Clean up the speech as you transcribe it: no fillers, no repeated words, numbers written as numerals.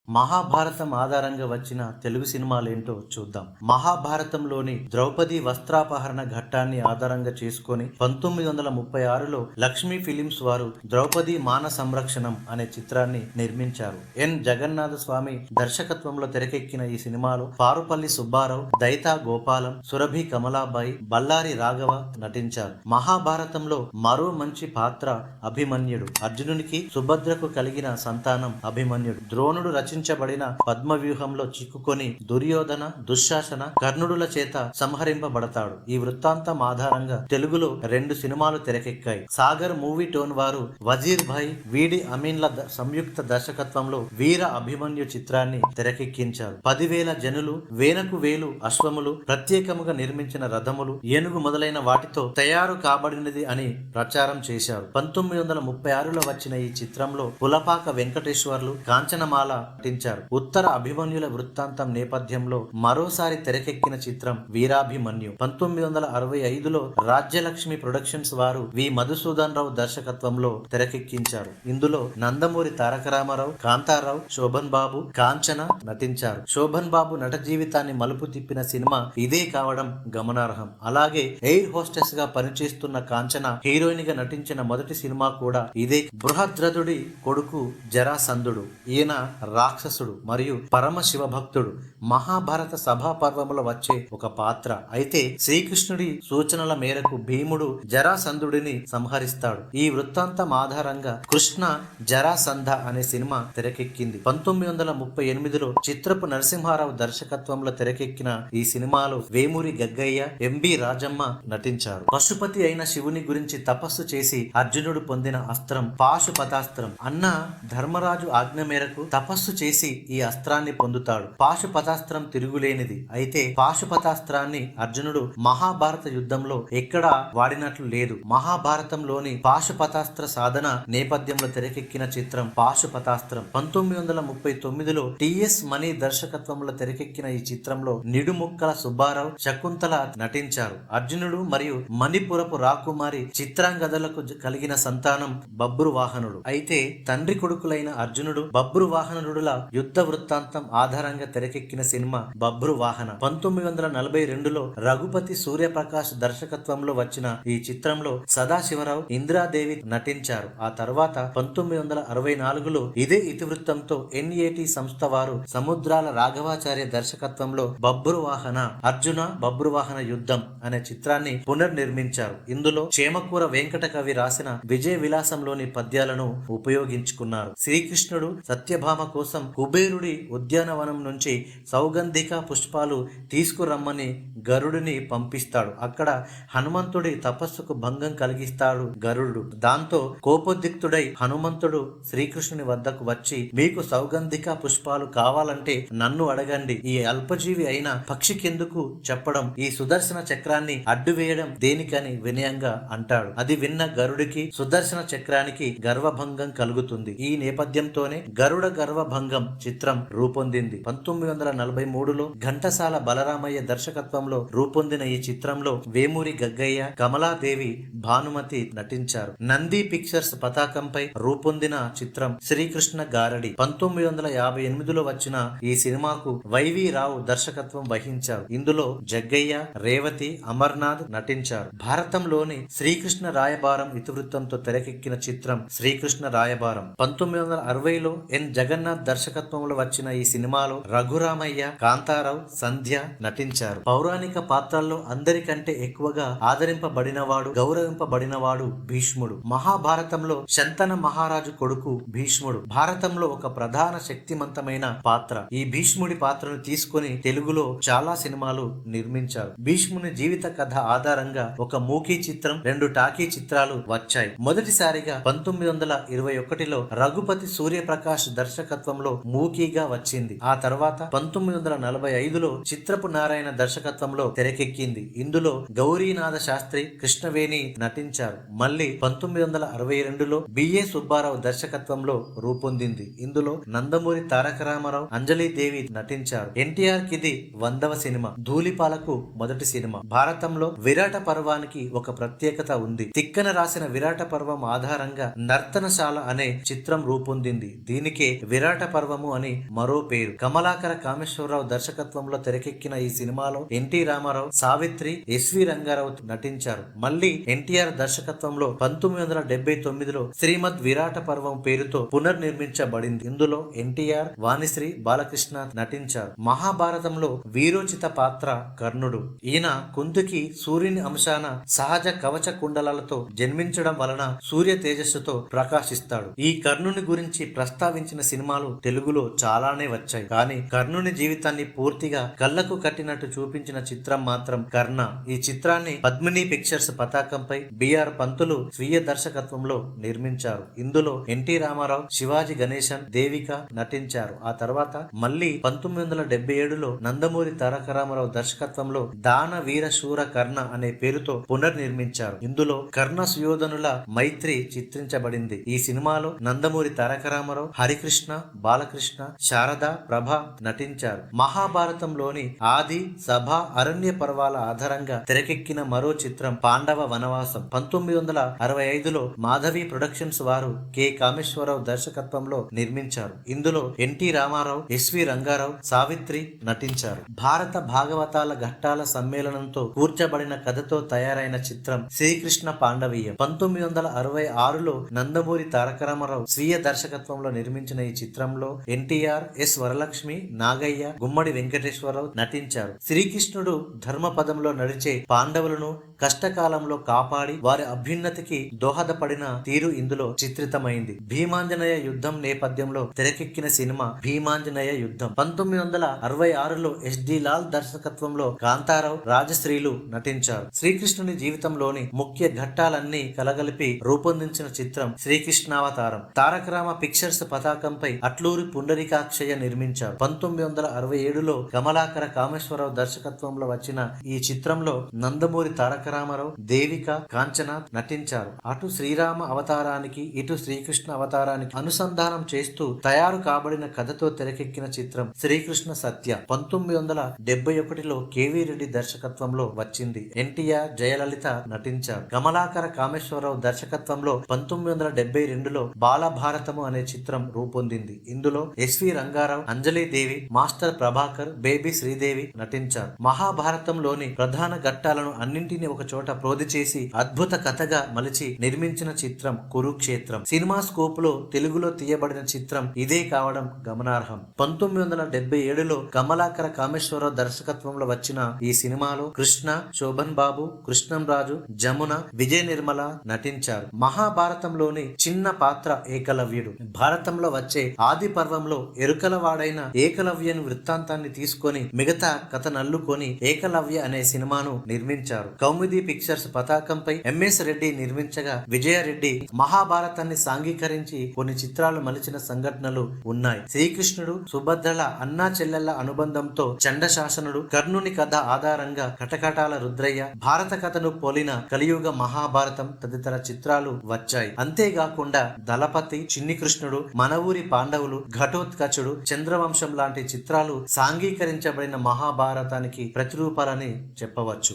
మహాభారతం ఆధారంగా వచ్చిన తెలుగు సినిమాలేంటో చూద్దాం. మహాభారతంలోని ద్రౌపది వస్త్రాపహరణ ఘట్టాన్ని ఆధారంగా చేసుకొని 1936లో లక్ష్మీ ఫిలిమ్స్ వారు ద్రౌపది మాన సంరక్షణం అనే చిత్రాన్ని నిర్మించారు. ఎన్ జగన్నాథ స్వామి దర్శకత్వంలో తెరకెక్కిన ఈ సినిమాలో పారుపల్లి సుబ్బారావు, దైతా గోపాలం, సురభి కమలాబాయి, బల్లారి రాఘవ నటించారు. మహాభారతంలో మరో మంచి పాత్ర అభిమన్యుడు. అర్జునునికి సుభద్రకు కలిగిన సంతానం అభిమన్యుడు. ద్రోణుడు రచించబడిన పద్మవ్యూహంలో చిక్కుకొని దుర్యోధన, దుశ్శాసన, కర్ణుడుల చేత సంహరింపబడతాడు. ఈ వృత్తాంతం ఆధారంగా తెలుగులో 2 సినిమాలు తెరకెక్కాయి. సాగర్ మూవీ టోన్ వారు వజీర్ భాయ్, వీడి అమీన్ల సంయుక్త దర్శకత్వంలో వీర అభిమన్యు చిత్రాన్ని తెరకెక్కించారు. 10,000 జనులు, వేలకు వేలు అశ్వములు, ప్రత్యేకముగా నిర్మించిన రథములు, ఏనుగు మొదలైన వాటితో తయారు కాబడినది అని ప్రచారం చేశారు. 1936లో వచ్చిన ఈ చిత్రంలో పులపాక వెంకటేశ్వర్లు, కాంచనమాల నటించారు. ఉత్తర అభిమన్యుల వృత్తాంతం నేపథ్యంలో మరోసారి తెరకెక్కిన చిత్రం వీరాభిమన్యు. 1965లో రాజ్యలక్ష్మి ప్రొడక్షన్స్ వారు వి మధుసూదన్ రావు దర్శకత్వంలో తెరకెక్కించారు. ఇందులో నందమూరి తారక రామారావు, కాంతారావు, శోభన్ బాబు, కాంచన నటించారు. శోభన్ బాబు నట జీవితాన్ని మలుపు తిప్పిన సినిమా ఇదే కావడం గమనార్హం. అలాగే ఎయిర్ హోస్టెస్ గా పనిచేస్తున్న కాంచన హీరోయిన్ గా నటించిన మొదటి సినిమా కూడా ఇదే. బృహద్రథుడి కొడుకు జరాసంధుడు. ఈయన రాక్షసుడు మరియు పరమ శివభక్తుడు. మహాభారత సభా పర్వములో వచ్చే ఒక పాత్ర. అయితే శ్రీకృష్ణుడి సూచనల మేరకు భీముడు జరాసంధుడిని సంహరిస్తాడు. ఈ వృత్తాంతం ఆధారంగా కృష్ణ జరాసంధ అనే సినిమా తెరకెక్కింది. 1938లో చిత్రపు నరసింహారావు దర్శకత్వంలో తెరకెక్కిన ఈ సినిమాలో వేమూరి గగ్గయ్య, ఎంబి రాజమ్మ నటించారు. పశుపతి అయిన శివుని గురించి తపస్సు చేసి అర్జునుడు పొందిన అస్త్రం పాశుపతాస్త్రం. అన్న ధర్మరాజు ఆజ్ఞ మేరకు తపస్సు చేసి ఈ అస్త్రాన్ని పొందుతాడు. పాశుపతాస్త్రం తిరుగులేనిది. అయితే పాశుపతాస్త్రాన్ని అర్జునుడు మహాభారత యుద్ధంలో ఎక్కడా వాడినట్లు లేదు. మహాభారతంలోని పాశుపతాస్త్ర సాధన నేపథ్యంలో తెరకెక్కిన చిత్రం పాశుపతాస్త్రం. 1939లో టిఎస్ మణి దర్శకత్వంలో తెరకెక్కిన ఈ చిత్రంలో నిడుముక్కల సుబ్బారావు, శకుంతల నటించారు. అర్జునుడు మరియు మణిపురపు రాకుమారి చిత్రాంగదలకు కలిగిన సంతానం బభ్రువాహనుడు. అయితే తండ్రి కొడుకులైన అర్జునుడు, బభ్రువాహనుడుల యుద్ధ వృత్తాంతం ఆధారంగా తెరకెక్కిన సినిమా బభ్రువాహన. 1942లో రఘుపతి సూర్యప్రకాష్ దర్శకత్వంలో వచ్చిన ఈ చిత్రంలో సదాశివరావు, ఇందిరాదేవి నటించారు. ఆ తర్వాత 1964లో ఇదే ఇతివృత్తంతో ఎన్ఏటి సంస్థ వారు సముద్రాల రాఘవాచార్య దర్శకత్వంలో బభ్రువాహన, అర్జున బభ్రువాహన యుద్ధం అనే చిత్రాన్ని పునర్నిర్మించారు. ఇందులో చేమకూర వెంకట కవి రాసిన విజయ విలాసంలోని పద్యాలను ఉపయోగించుకున్నారు. శ్రీకృష్ణుడు సత్యభామ కోసం కుబేరుడి ఉద్యానవనం నుంచి సౌగంధిక పుష్పాలు తీసుకురమ్మని గరుడిని పంపిస్తాడు. అక్కడ హనుమంతుడి తపస్సుకు భంగం కలిగిస్తాడు గరుడు. దాంతో కోపోద్రిక్తుడై హనుమంతుడు శ్రీకృష్ణుని వద్దకు వచ్చి, మీకు సౌగంధిక పుష్పాలు కావాలంటే నన్ను అడగండి, ఈ అల్పజీవి అయిన పక్షికెందుకు చెప్పడం, ఈ సుదర్శన చక్రాన్ని అడ్డు వేయడం దేనికని వినయంగా అంటాడు. అది విన్న గరుడికి సుదర్శన చక్రానికి గర్వభంగం కలుగుతుంది. ఈ నేపథ్యంతోనే గరుడ గర్వభంగం చిత్రం రూపొందింది. 1943లో ఘంటసాల బలరామయ్య దర్శకత్వంలో రూపొందిన ఈ చిత్రంలో వేమూరి గగ్గయ్య, కమలాదేవి, భానుమతి నటించారు. నంది పిక్చర్స్ పతాకంపై రూపొందిన చిత్రం శ్రీకృష్ణ గారడి. 1958లో వచ్చిన ఈ సినిమాకు వైవి రావు దర్శకత్వం వహించారు. ఇందులో జగ్గయ్య, రేవతి, అమర్నాథ్ నటించారు. భారతంలోని శ్రీకృష్ణ రాయబారం ఇతివృత్తంతో తెరకెక్కిన చిత్రం శ్రీకృష్ణ రాయబారం. 1960లో ఎన్ జగన్నాథ్ దర్శకత్వంలో వచ్చిన ఈ సినిమాలో రఘురామయ్య, కాంతారావు, సంధ్య నటించారు. పౌరాణిక పాత్రల్లో అందరికంటే ఎక్కువగా ఆదరింపబడినవాడు, గౌరవింపబడినవాడు భీష్ముడు. మహాభారతంలో శంతన మహారాజు కొడుకు భీష్ముడు. భారతంలో ఒక ప్రధాన శక్తిమంతమైన పాత్ర. ఈ భీష్ముడి పాత్రను తీసుకుని తెలుగులో చాలా సినిమాలు నిర్మించారు. భీష్ముని జీవిత కథ ఆధారంగా ఒక మూకీ చిత్రం, 2 టాకీ చిత్రాలు వచ్చాయి. మొదటిసారిగా 1921లో రఘుపతి సూర్యప్రకాష్ దర్శకత్వంలో మూకీగా వచ్చింది. ఆ తర్వాత 1945లో చిత్రపు నారాయణ దర్శకత్వంలో తెరకెక్కింది. ఇందులో గౌరీనాథ శాస్త్రి, కృష్ణవేణి నటించారు. మళ్ళీ 1962లో బిఏ సుబ్బారావు దర్శకత్వంలో రూపొందింది. ఇందులో నందమూరి తారక రామారావు, అంజలీదేవి నటించారు. ఎన్టీఆర్ కిది 100వ సినిమా, ధూళిపాలకు మొదటి సినిమా. భారతంలో విరాట పర్వానికి ఒక ప్రత్యేకత ఉంది. తిక్కన రాసిన విరాట పర్వం ఆధారంగా నర్తనశాల అనే చిత్రం రూపొందింది. దీనికే విరాట పర్వము అని మరో పేరు. కమలాకర కామేశ్వరరావు దర్శకత్వంలో తెరకెక్కిన ఈ సినిమాలో ఎన్టీ రామారావు, సావిత్రి, ఎస్వి రంగారావు నటించారు. మళ్ళీ ఎన్టీఆర్ దర్శకత్వంలో 1979లో శ్రీమద్ విరాట పర్వం పేరుతో పునర్నిర్మించబడింది. ఇందులో ఎన్టీఆర్, వాణిశ్రీ, బాలకృష్ణ నటించారు. మహాభారతంలో వీరోచిత పాత్ర కర్ణుడు. ఈయన కుంతికి సూర్యుని అంశాన సహజ కవచ కుండలాలతో జన్మించడం వలన సూర్య తేజస్సుతో ప్రకాశిస్తాడు. ఈ కర్ణుని గురించి ప్రస్తావించిన సినిమాలు తెలుగులో చాలానే వచ్చాయి. కానీ కర్ణుని జీవితాన్ని పూర్తిగా కళ్లకు కట్టినట్టు చూపించిన చిత్రం మాత్రం కర్ణ. ఈ చిత్రాన్ని పద్మిని పిక్చర్స్ పతాకంపై బిఆర్ పంతులు స్వీయ దర్శకత్వంలో నిర్మించారు. ఇందులో ఎన్టీ రామారావు, శివాజీ గణేశన్, దేవిక నటించారు. ఆ తర్వాత మళ్ళీ 1977లో నందమూరి తారక రామారావు దర్శకత్వంలో దాన వీర శూర కర్ణ అనే పేరుతో పునర్నిర్మించారు. ఇందులో కర్ణ సుయోధనుల మైత్రి చిత్రించబడింది. ఈ సినిమాలో నందమూరి తారక రామారావు, హరికృష్ణ, బాలకృష్ణ, శారద, ప్రభ నటించారు. మహాభారతంలోని ఆది, సభ, అరణ్య పర్వాల ఆధారంగా తెరకెక్కిన మరో చిత్రం పాండవ వనవాసం. 1965లో మాధవి ప్రొడక్షన్స్ వారు కె కామేశ్వరరావు దర్శకత్వంలో నిర్మించారు. ఇందులో ఎన్టీ రామారావు, ఎస్వి రంగారావు, సావిత్రి నటించారు. భారత భాగవతాల ఘట్టాల సమ్మేళనంతో కూర్చబడిన కథతో తయారైన చిత్రం శ్రీకృష్ణ పాండవీయం. 1966లో నందమూరి తారక రామారావు స్వీయ దర్శకత్వంలో నిర్మించిన ఈ చిత్రంలో ఎన్టీఆర్, ఎస్ వరలక్ష్మి, నాగయ్య, గుమ్మడి వెంకటేశ్వరరావు నటించారు. శ్రీకృష్ణుడు ధర్మపదంలో నడిచే పాండవులను కష్టకాలంలో కాపాడి వారి అభ్యున్నతికి దోహదపడిన తీరు ఇందులో చిత్రితమైంది. భీమాంజనేయ యుద్ధం నేపథ్యంలో తెరకెక్కిన సినిమా భీమాంజనేయ యుద్ధం. 1966లో ఎస్డి లాల్ దర్శకత్వంలో కాంతారావు, రాజశ్రీలు నటించారు. శ్రీకృష్ణుని జీవితంలోని ముఖ్య ఘట్టాలన్నీ కలగలిపి రూపొందించిన చిత్రం శ్రీకృష్ణావతారం. తారక రామ పిక్చర్స్ పతాకంపై అట్లూరి పుండరీకాక్షయ్య నిర్మించారు. 1967లో కమలాకర కామేశ్వరరావు దర్శకత్వంలో వచ్చిన ఈ చిత్రంలో నందమూరి తారక రామారావు, దేవిక, కాంచన నటించారు. అటు శ్రీరామ అవతారానికి, ఇటు శ్రీకృష్ణ అవతారానికి అనుసంధానం చేస్తూ తయారు కాబడిన కథతో తెరకెక్కిన చిత్రం శ్రీకృష్ణ సత్య. 1971లో కేవీ రెడ్డి దర్శకత్వంలో వచ్చింది. ఎన్టీఆర్, జయలలిత నటించారు. కమలాకర కామేశ్వరరావు దర్శకత్వంలో 1972లో బాలభారతము అనే చిత్రం రూపొందింది. ఇందులో S V Ranga Rao, Anjali Devi, master Prabhakar, baby Sridevi నటించారు. మహాభారతంలోని ప్రధాన ఘట్టాలను అన్నింటినీ ఒక చోట ప్రోధి చేసి అద్భుత కథగా మలిచి నిర్మించిన చిత్రం కురుక్షేత్రం. సినిమా స్కోప్ లో తెలుగులో తీయబడిన చిత్రం ఇదే కావడం గమనార్హం. 1977లో కమలాకర కామేశ్వరరావు దర్శకత్వంలో వచ్చిన ఈ సినిమాలో కృష్ణ, శోభన్ బాబు, కృష్ణంరాజు, జమున, విజయ నిర్మల నటించారు. మహాభారతంలోని చిన్న పాత్ర ఏకలవ్యుడు. భారతంలో వచ్చే ఆది పర్వంలో ఎరుకలవాడైన ఏకలవ్యను వృత్తాంతాన్ని తీసుకొని మిగతా కథ నల్లుకొని ఏకలవ్య అనే సినిమాను నిర్మించారు. కౌముది పిక్చర్స్ పతాకంపై ఎంఎస్ రెడ్డి నిర్మించగా విజయారెడ్డి మహాభారతాన్ని సాంఘీకరించి కొన్ని చిత్రాలు మలిచిన సంఘటనలు ఉన్నాయి. శ్రీకృష్ణుడు, సుభద్రల అన్నా చెల్లెళ్ల అనుబంధంతో చండశాసనుడు, కర్ణుని కథ ఆధారంగా కటకటాల రుద్రయ్య, భారత కథను పోలిన కలియుగ మహాభారతం తదితర చిత్రాలు వచ్చాయి. అంతేకాకుండా దళపతి, చిన్ని కృష్ణుడు, మన ఊరి పాండవులు, ఘటోత్కచుడు, చంద్రవంశం లాంటి చిత్రాలు సాంఘీకరించబడిన మహాభారతానికి ప్రతిరూపాలని చెప్పవచ్చు.